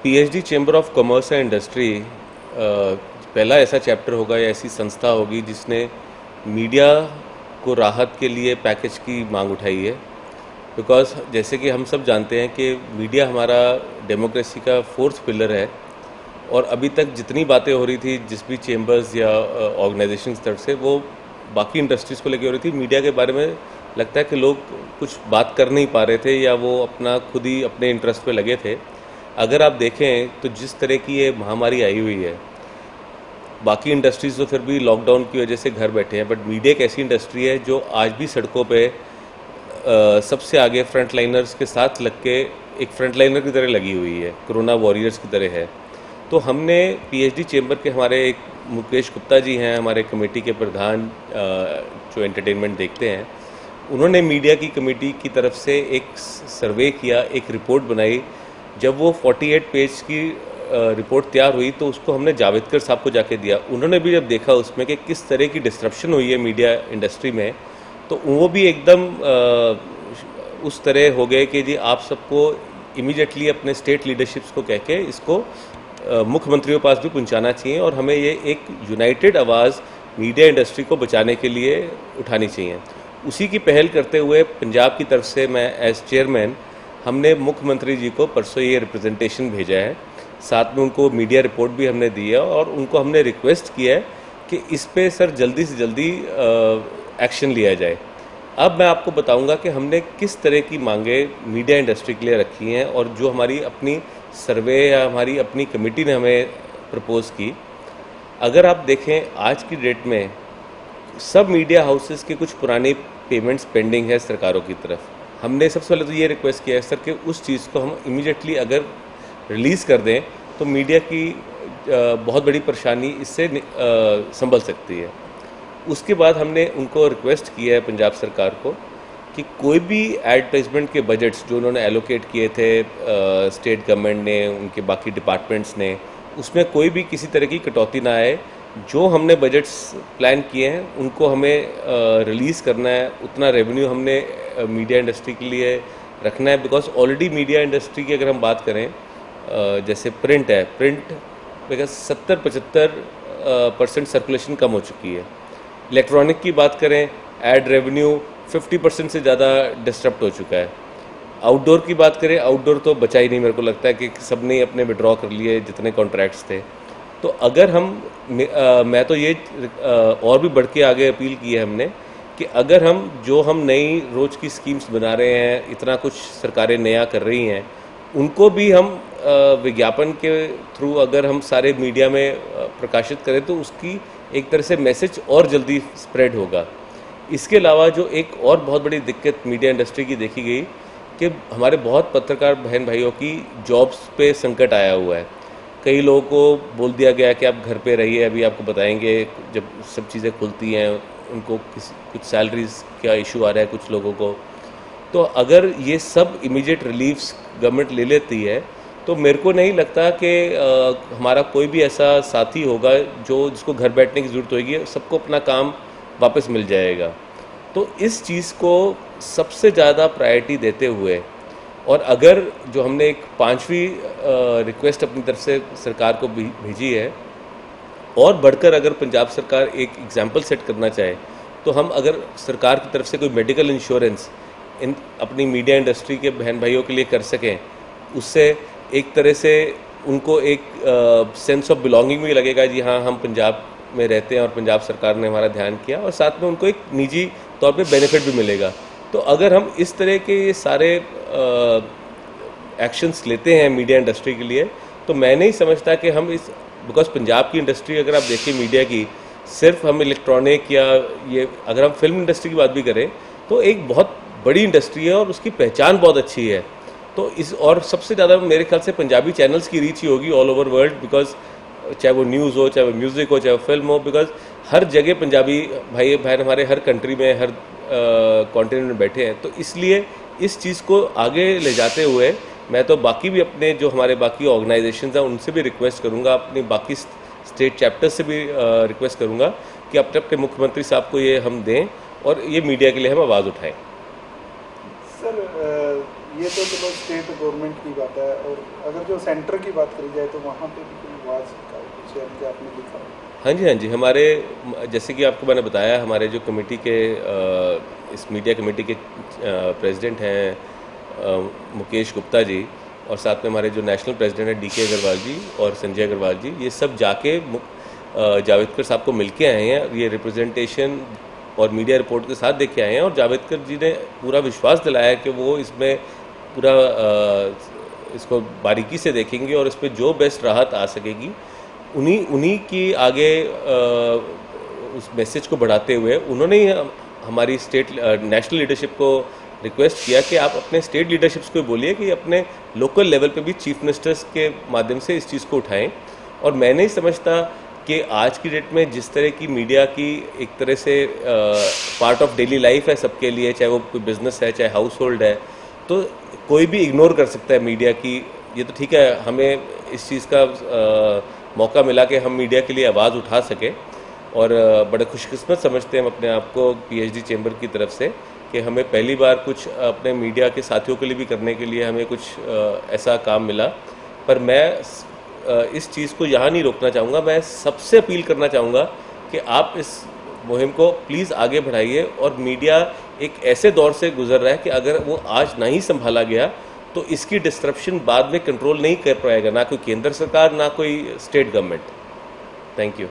PhD chamber of commerce and industry पहला ऐसा chapter होगा या ऐसी संस्था होगी जिसने मीडिया को राहत के लिए पैकेज की मांग उठाई है। बिकॉज जैसे कि हम सब जानते हैं कि मीडिया हमारा डेमोक्रेसी का फोर्थ पिलर है, और अभी तक जितनी बातें हो रही थी जिस भी चैम्बर्स या ऑर्गेनाइजेशन तरफ से, वो बाकी इंडस्ट्रीज़ को लेकर हो रही थी। मीडिया के बारे में लगता है कि लोग कुछ बात कर नहीं पा रहे थे या वो अपना खुद ही अपने इंटरेस्ट पे लगे थे। अगर आप देखें तो जिस तरह की ये महामारी आई हुई है, बाकी इंडस्ट्रीज़ तो फिर भी लॉकडाउन की वजह से घर बैठे हैं, बट मीडिया एक ऐसी इंडस्ट्री है जो आज भी सड़कों पे सबसे आगे फ्रंट लाइनर्स के साथ लग के एक फ्रंट लाइनर की तरह लगी हुई है, कोरोना वॉरियर्स की तरह है। तो हमने पीएचडी चैम्बर के हमारे एक मुकेश गुप्ता जी हैं, हमारे कमेटी के प्रधान जो एंटरटेनमेंट देखते हैं, उन्होंने मीडिया की कमेटी की तरफ से एक सर्वे किया, एक रिपोर्ट बनाई। जब वो 48 पेज की रिपोर्ट तैयार हुई तो उसको हमने जावेदकर साहब को जाके दिया। उन्होंने भी जब देखा उसमें कि किस तरह की डिस्ट्रप्शन हुई है मीडिया इंडस्ट्री में, तो वो भी एकदम उस तरह हो गए कि जी आप सबको इमीडिएटली अपने स्टेट लीडरशिप्स को कह के इसको मुख्यमंत्रियों के पास भी पहुंचाना चाहिए, और हमें ये एक यूनाइटेड आवाज़ मीडिया इंडस्ट्री को बचाने के लिए उठानी चाहिए। उसी की पहल करते हुए पंजाब की तरफ से मैं एज चेयरमैन, हमने मुख्यमंत्री जी को परसों ये रिप्रेजेंटेशन भेजा है, साथ में उनको मीडिया रिपोर्ट भी हमने दी है, और उनको हमने रिक्वेस्ट किया है कि इस पे सर जल्दी से जल्दी एक्शन लिया जाए। अब मैं आपको बताऊंगा कि हमने किस तरह की मांगें मीडिया इंडस्ट्री के लिए रखी हैं, और जो हमारी अपनी सर्वे या हमारी अपनी कमेटी ने हमें प्रपोज़ की। अगर आप देखें आज की डेट में सब मीडिया हाउसेस के कुछ पुरानी पेमेंट्स पेंडिंग है सरकारों की तरफ। हमने सबसे पहले तो ये रिक्वेस्ट किया है सर कि उस चीज़ को हम इमीडिएटली अगर रिलीज़ कर दें तो मीडिया की बहुत बड़ी परेशानी इससे संभल सकती है। उसके बाद हमने उनको रिक्वेस्ट किया है पंजाब सरकार को कि कोई भी एडवर्टाइजमेंट के बजट्स जो उन्होंने एलोकेट किए थे स्टेट गवर्नमेंट ने, उनके बाकी डिपार्टमेंट्स ने, उसमें कोई भी किसी तरह की कटौती ना आए। जो हमने बजट्स प्लान किए हैं उनको हमें रिलीज़ करना है, उतना रेवेन्यू हमने मीडिया इंडस्ट्री के लिए रखना है। बिकॉज ऑलरेडी मीडिया इंडस्ट्री की अगर हम बात करें, जैसे प्रिंट है, प्रिंट बिकॉज 70-75% सर्कुलेशन कम हो चुकी है। इलेक्ट्रॉनिक की बात करें, एड रेवेन्यू 50% से ज़्यादा डिस्टर्ब हो चुका है। आउटडोर की बात करें, आउटडोर तो बचा ही नहीं, मेरे को लगता है कि सब ने अपने विड्रॉ कर लिए जितने कॉन्ट्रैक्ट्स थे। तो अगर हम मैं तो ये और भी बढ़ के आगे अपील की है हमने कि अगर हम नई रोज़ की स्कीम्स बना रहे हैं, इतना कुछ सरकारें नया कर रही हैं, उनको भी हम विज्ञापन के थ्रू अगर हम सारे मीडिया में प्रकाशित करें तो उसकी एक तरह से मैसेज और जल्दी स्प्रेड होगा। इसके अलावा जो एक और बहुत बड़ी दिक्कत मीडिया इंडस्ट्री की देखी गई कि हमारे बहुत पत्रकार बहन भाइयों की जॉब्स पे संकट आया हुआ है। कई लोगों को बोल दिया गया कि आप घर पे रहिए, अभी आपको बताएंगे जब सब चीज़ें खुलती हैं। उनको कुछ सैलरीज का इशू आ रहा है कुछ लोगों को। तो अगर ये सब इमीडिएट रिलीफ्स गवर्नमेंट ले लेती है तो मेरे को नहीं लगता कि हमारा कोई भी ऐसा साथी होगा जिसको घर बैठने की ज़रूरत होगी, सबको अपना काम वापस मिल जाएगा। तो इस चीज़ को सबसे ज़्यादा प्रायोरिटी देते हुए, और अगर जो हमने एक 5वीं रिक्वेस्ट अपनी तरफ से सरकार को भेजी है, और बढ़कर अगर पंजाब सरकार एक एग्जाम्पल सेट करना चाहे तो हम अगर सरकार की तरफ से कोई मेडिकल इंश्योरेंस अपनी मीडिया इंडस्ट्री के बहन भाइयों के लिए कर सकें, उससे एक तरह से उनको एक सेंस ऑफ बिलोंगिंग भी लगेगा, जी हाँ हम पंजाब में रहते हैं और पंजाब सरकार ने हमारा ध्यान किया, और साथ में उनको एक निजी तौर पे बेनिफिट भी मिलेगा। तो अगर हम इस तरह के ये सारे एक्शंस लेते हैं मीडिया इंडस्ट्री के लिए, तो मैं नहीं समझता कि हम इस, बिकॉज पंजाब की इंडस्ट्री अगर आप देखें मीडिया की, सिर्फ हम इलेक्ट्रॉनिक या ये, अगर हम फिल्म इंडस्ट्री की बात भी करें तो एक बहुत बड़ी इंडस्ट्री है और उसकी पहचान बहुत अच्छी है। तो और सबसे ज़्यादा मेरे ख्याल से पंजाबी चैनल्स की रीच ही होगी ऑल ओवर वर्ल्ड, बिकॉज चाहे वो न्यूज़ हो, चाहे वो म्यूज़िक हो, चाहे वो फिल्म हो, बिकॉज हर जगह पंजाबी भाई बहन हमारे हर कंट्री में, हर कॉन्टिनेंट में बैठे हैं। तो इसलिए इस चीज़ को आगे ले जाते हुए मैं तो बाकी भी अपने जो हमारे बाकी ऑर्गेनाइजेशंस हैं उनसे भी रिक्वेस्ट करूंगा, अपनी बाकी स्टेट चैप्टर से भी रिक्वेस्ट करूंगा कि अपने अपने मुख्यमंत्री साहब को ये हम दें और ये मीडिया के लिए हम आवाज़ उठाएं। सर ये तो चलो स्टेट गवर्नमेंट की बात है, और अगर जो सेंटर की बात करी जाए तो वहाँ पे भी कोई आवाज़ का कुछ है कि आपने लिखा हो? हाँ जी, हाँ जी। हमारे जैसे कि आपको मैंने बताया, हमारे जो कमेटी के इस मीडिया कमेटी के प्रेसिडेंट हैं मुकेश गुप्ता जी, और साथ में हमारे जो नेशनल प्रेसिडेंट हैं डीके अग्रवाल जी और संजय अग्रवाल जी, ये सब जाके जावेदकर साहब को मिल के आए हैं। ये रिप्रेजेंटेशन और मीडिया रिपोर्ट के साथ देख के आए हैं, और जावेदकर जी ने पूरा विश्वास दिलाया कि वो इसमें पूरा इसको बारीकी से देखेंगे और इस पर जो बेस्ट राहत आ सकेगी उन्हीं उन्हीं की आगे उस मैसेज को बढ़ाते हुए उन्होंने ही हमारी स्टेट नेशनल लीडरशिप को रिक्वेस्ट किया कि आप अपने स्टेट लीडरशिप्स को बोलिए कि अपने लोकल लेवल पे भी चीफ मिनिस्टर्स के माध्यम से इस चीज़ को उठाएं। और मैं नहीं समझता कि आज की डेट में जिस तरह की मीडिया की एक तरह से पार्ट ऑफ डेली लाइफ है सबके लिए, चाहे वो कोई बिजनेस है चाहे हाउस होल्ड है, तो कोई भी इग्नोर कर सकता है मीडिया की। ये तो ठीक है, हमें इस चीज़ का मौका मिला कि हम मीडिया के लिए आवाज़ उठा सकें, और बड़े खुशकिस्मत समझते हैं हम अपने आप को पीएचडी चैम्बर की तरफ से कि हमें पहली बार कुछ अपने मीडिया के साथियों के लिए भी करने के लिए हमें कुछ ऐसा काम मिला। पर मैं इस चीज़ को यहाँ नहीं रोकना चाहूँगा, मैं सबसे अपील करना चाहूँगा कि आप इस मुहिम को प्लीज़ आगे बढ़ाइए। और मीडिया एक ऐसे दौर से गुजर रहा है कि अगर वो आज नहीं संभाला गया तो इसकी डिस्ट्रप्शन बाद में कंट्रोल नहीं कर पाएगा, ना कोई केंद्र सरकार ना कोई स्टेट गवर्नमेंट। Thank you.